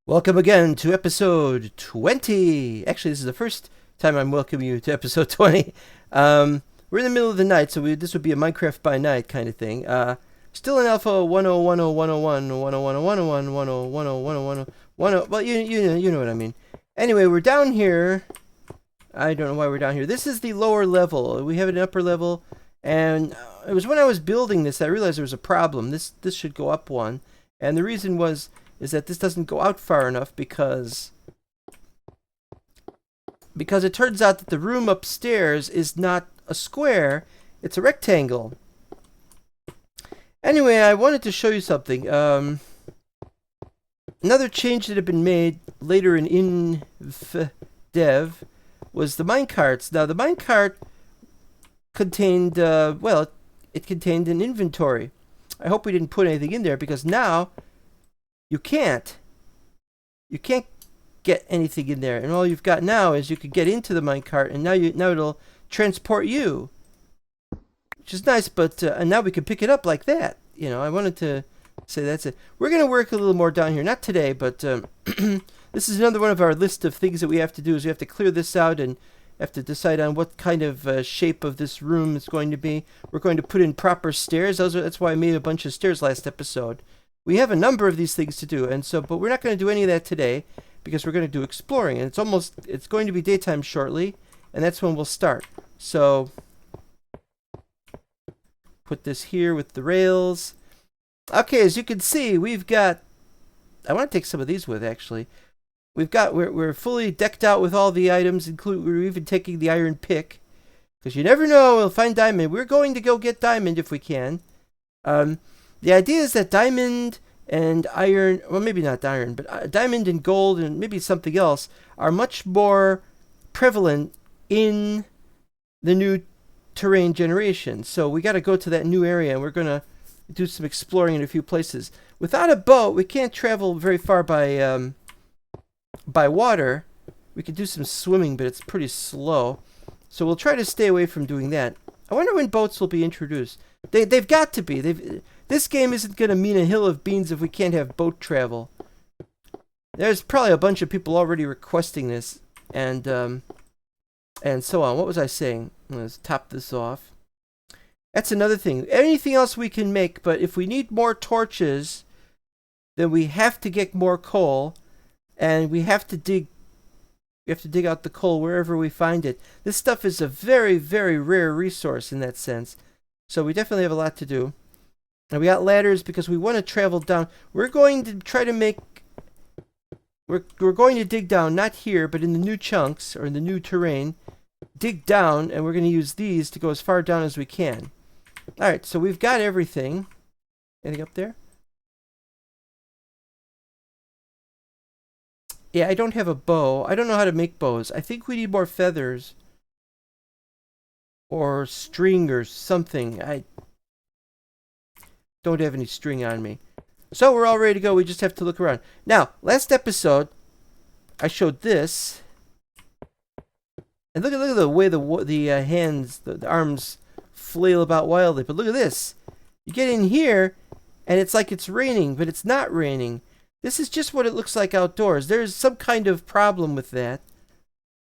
Welcome again to episode 20. Actually, this is the first time I'm welcoming you to episode 20. We're in the middle of the night, so this would be a Minecraft by night kind of thing. Still in alpha 1010101, 1010101, 1010110. Well, you know what I mean. Anyway, we're down here. I don't know why we're down here. This is the lower level. We have an upper level, and it was when I was building this I realized there was a problem. This should go up one, and the reason is that this doesn't go out far enough because it turns out that the room upstairs is not a square, it's a rectangle. Anyway, I wanted to show you something. Another change that had been made later in dev was the minecarts. Now the minecart contained it contained an inventory. I hope we didn't put anything in there because now you can't get anything in there, and all you've got now is you could get into the minecart, and now it'll transport you, which is nice. But and now we can pick it up like that. You know, I wanted to say that's it. We're gonna work a little more down here, not today, but this is another one of our list of things that we have to do. Is we have to clear this out and have to decide on what kind of shape of this room is going to be. We're going to put in proper stairs. That's why I made a bunch of stairs last episode. We have a number of these things to do, but we're not going to do any of that today because we're going to do exploring, and it's going to be daytime shortly, and that's when we'll start. So put this here with the rails. Okay, as you can see, we've got. I want to take some of these with actually. We're fully decked out with all the items, we're even taking the iron pick because you never know, we'll find diamond. We're going to go get diamond if we can. The idea is that diamond and iron, well, maybe not iron, but diamond and gold and maybe something else are much more prevalent in the new terrain generation. So we got to go to that new area, and we're going to do some exploring in a few places. Without a boat, we can't travel very far by water. We could do some swimming, but it's pretty slow. So we'll try to stay away from doing that. I wonder when boats will be introduced. They've got to be. This game isn't going to mean a hill of beans if we can't have boat travel. There's probably a bunch of people already requesting this, and so on. What was I saying? Let's top this off. That's another thing. Anything else we can make, but if we need more torches, then we have to get more coal, and we have to dig. We have to dig out the coal wherever we find it. This stuff is a very, very rare resource in that sense. So we definitely have a lot to do. And we got ladders because we want to travel down. We're going to try to make. We're going to dig down, not here, but in the new chunks or in the new terrain. Dig down, and we're going to use these to go as far down as we can. All right, so we've got everything. Anything up there? Yeah, I don't have a bow. I don't know how to make bows. I think we need more feathers. Or string or something. I don't have any string on me. So we're all ready to go. We just have to look around. Now, last episode, I showed this. And look at the way the hands, the arms flail about wildly. But look at this. You get in here, and it's like it's raining, but it's not raining. This is just what it looks like outdoors. There's some kind of problem with that.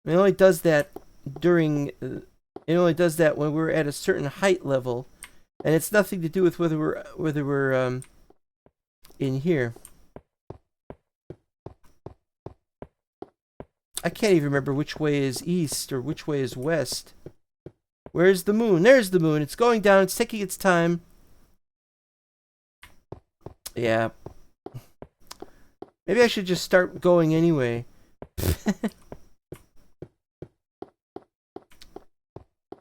It only does that when we're at a certain height level, and it's nothing to do with whether we're in here. I can't even remember which way is east or which way is west. Where's the moon? There's the moon. It's going down. It's taking its time. Yeah. Maybe I should just start going anyway.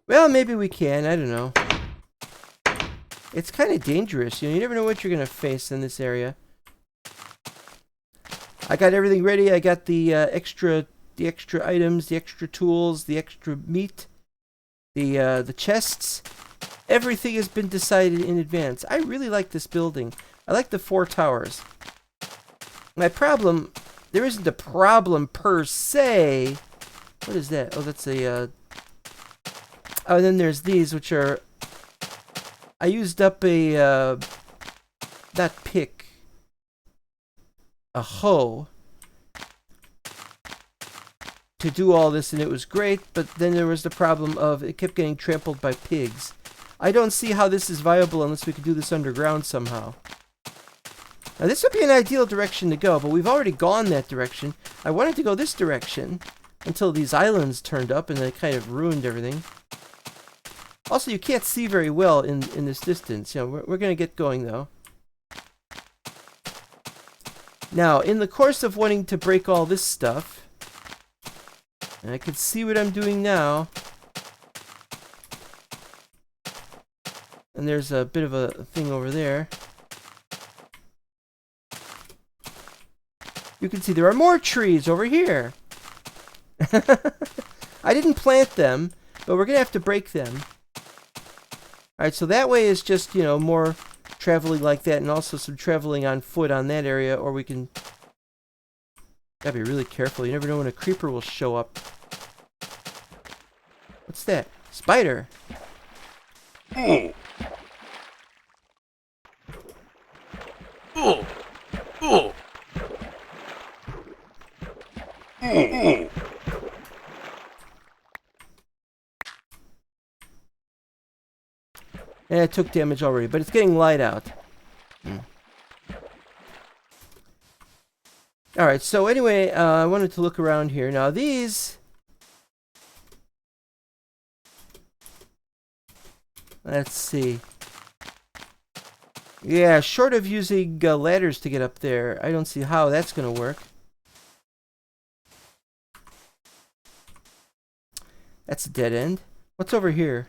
Well, maybe we can. I don't know. It's kind of dangerous. You never know what you're going to face in this area. I got everything ready. I got the extra items, the extra tools, the extra meat, the chests. Everything has been decided in advance. I really like this building. I like the 4 towers. My problem, there isn't a problem per se. What is that? Oh, that's a, oh, and then there's these, which are, I used up a, not pick. a hoe to do all this, and it was great, but then there was the problem of it kept getting trampled by pigs. I don't see how this is viable unless we could do this underground somehow. Now this would be an ideal direction to go, but we've already gone that direction. I wanted to go this direction until these islands turned up and they kind of ruined everything. Also, you can't see very well in this distance. You know, we're going to get going though. Now, in the course of wanting to break all this stuff, and I can see what I'm doing now. And there's a bit of a thing over there. You can see there are more trees over here. I didn't plant them, but we're going to have to break them. Alright, so that way is just, you know, more traveling like that, and also some traveling on foot on that area, or we can... Gotta be really careful. You never know when a creeper will show up. What's that? Spider! Oh. Oh. Oh. Oh. And it took damage already, but it's getting light out. Alright, so anyway, I wanted to look around here. Now these... Let's see. Yeah, short of using ladders to get up there, I don't see how that's going to work. That's a dead end. What's over here?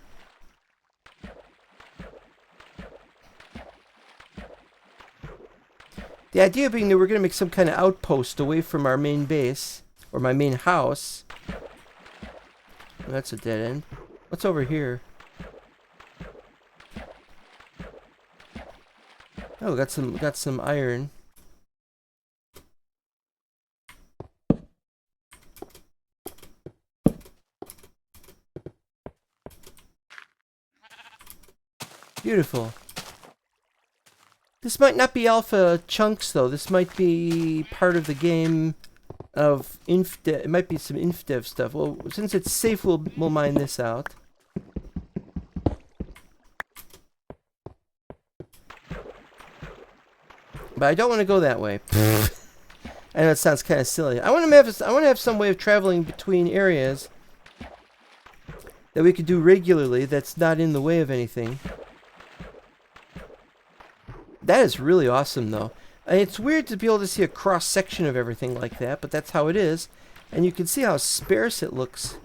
The idea being that we're going to make some kind of outpost away from our main base, or my main house. Oh, that's a dead end. What's over here? Oh, got some iron. Beautiful. This might not be alpha chunks, though. This might be part of the game of InfDev. It might be some InfDev stuff. Well, since it's safe, we'll mine this out. But I don't want to go that way. I know it sounds kind of silly. I want to have some way of traveling between areas that we could do regularly. That's not in the way of anything. That is really awesome, though. It's weird to be able to see a cross-section of everything like that, but that's how it is. And you can see how sparse it looks.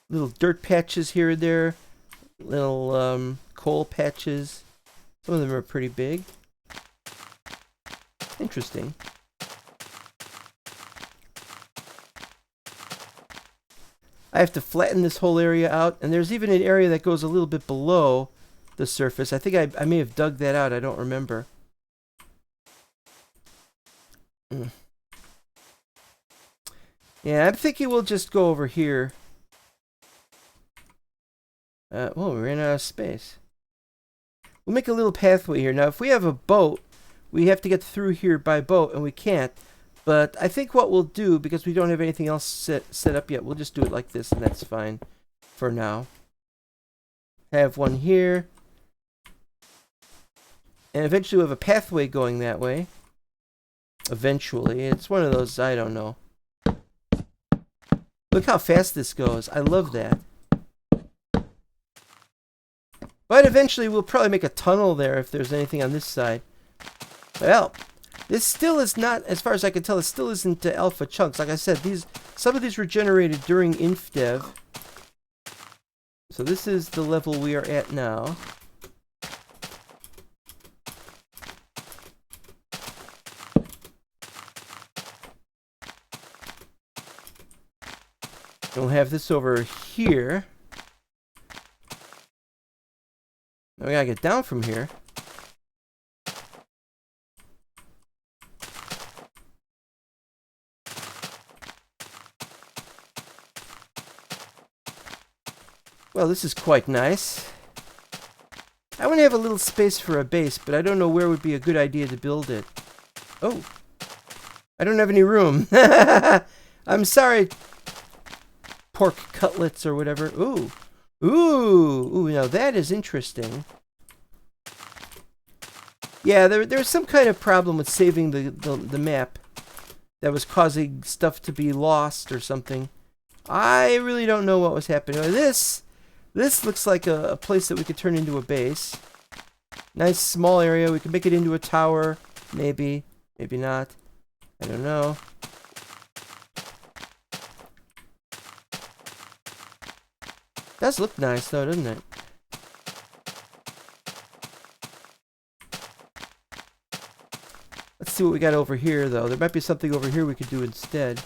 Little dirt patches here and there. Little coal patches. Some of them are pretty big. Interesting. I have to flatten this whole area out, and there's even an area that goes a little bit below the surface. I think I may have dug that out. I don't remember. Yeah, I'm thinking we'll just go over here. Well, we ran out of space. We'll make a little pathway here. Now, if we have a boat, we have to get through here by boat, and we can't. But I think what we'll do, because we don't have anything else set up yet, we'll just do it like this, and that's fine for now. Have one here. And eventually we'll have a pathway going that way. Eventually. It's one of those, I don't know. Look how fast this goes. I love that. But eventually we'll probably make a tunnel there if there's anything on this side. Well, this still is not, as far as I can tell, it still isn't alpha chunks. Like I said, some of these were generated during InfDev. So this is the level we are at now. And we'll have this over here. Now we gotta get down from here. Well, this is quite nice. I want to have a little space for a base, but I don't know where would be a good idea to build it. Oh, I don't have any room. I'm sorry. Pork cutlets or whatever. Ooh. Ooh, now that is interesting. Yeah, there was some kind of problem with saving the map that was causing stuff to be lost or something. I really don't know what was happening. This looks like a place that we could turn into a base. Nice small area. We could make it into a tower. Maybe. Maybe not. I don't know. Does look nice though, doesn't it? Let's see what we got over here though. There might be something over here we could do instead.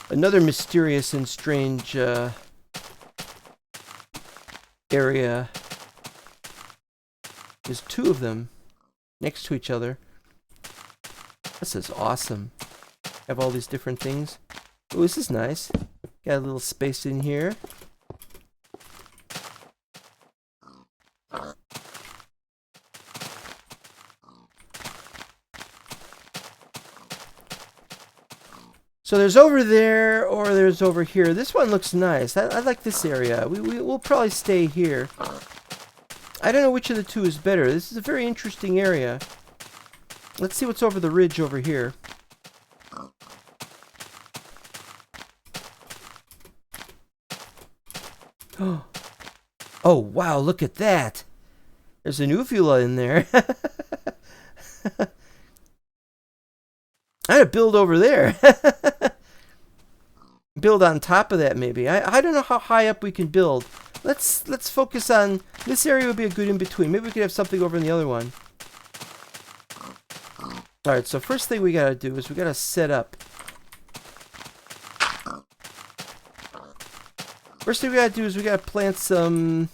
Another mysterious and strange area. There's two of them next to each other. This is awesome. Have all these different things. Oh, this is nice. Got a little space in here. So there's over there, or there's over here. This one looks nice. I like this area. We'll probably stay here. I don't know which of the two is better. This is a very interesting area. Let's see what's over the ridge over here. Oh, wow, look at that. There's an uvula in there. I'm gonna build over there. Build on top of that, maybe. I don't know how high up we can build. Let's focus on this area. Would be a good in between. Maybe we could have something over in the other one. All right. So first thing we gotta do is we gotta set up. First thing we gotta do is we gotta plant some.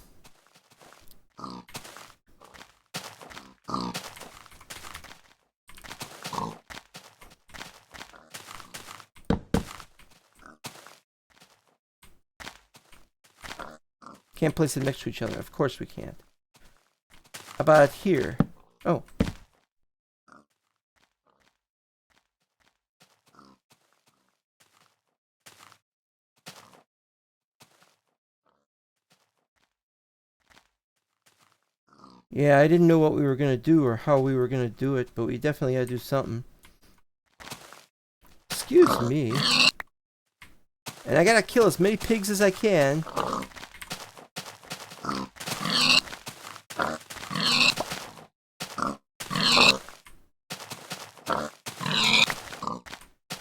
Can't place them next to each other. Of course we can't. How about here? Oh. Yeah, I didn't know what we were going to do or how we were going to do it, but we definitely got to do something. Excuse me. And I got to kill as many pigs as I can.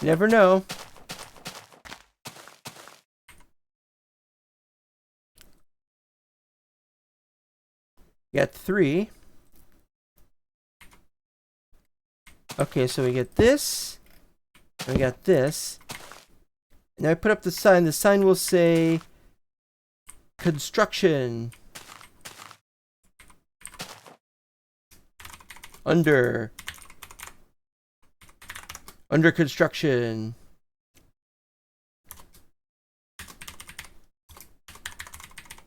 You never know. Got 3. Okay, so we get this. And we got this. Now I put up the sign. The sign will say construction. Under construction.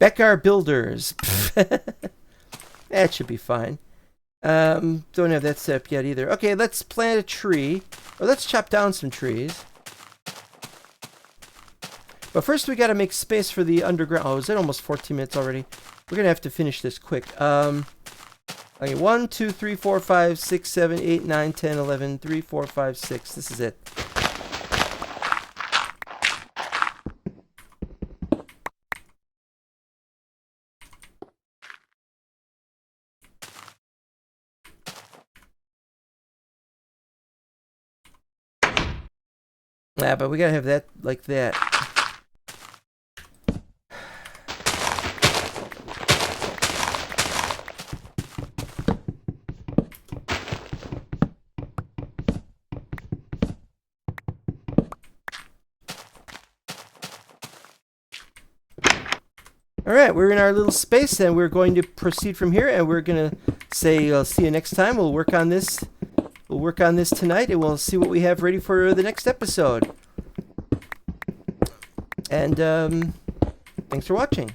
Beckar Builders. That should be fine. Don't have that set up yet either. Okay, let's plant a tree. Or let's chop down some trees. But first we gotta make space for the underground. Oh, is it almost 14 minutes already? We're gonna have to finish this quick. Okay, 1, 2, 3, 4, 5, 6, 7, 8, 9, 10, 11, 3, 4, 5, 6. This is it. Yeah, but we gotta have that like that. Alright, we're in our little space and we're going to proceed from here and we're gonna say see you next time. We'll work on this. We'll work on this tonight and we'll see what we have ready for the next episode. And thanks for watching.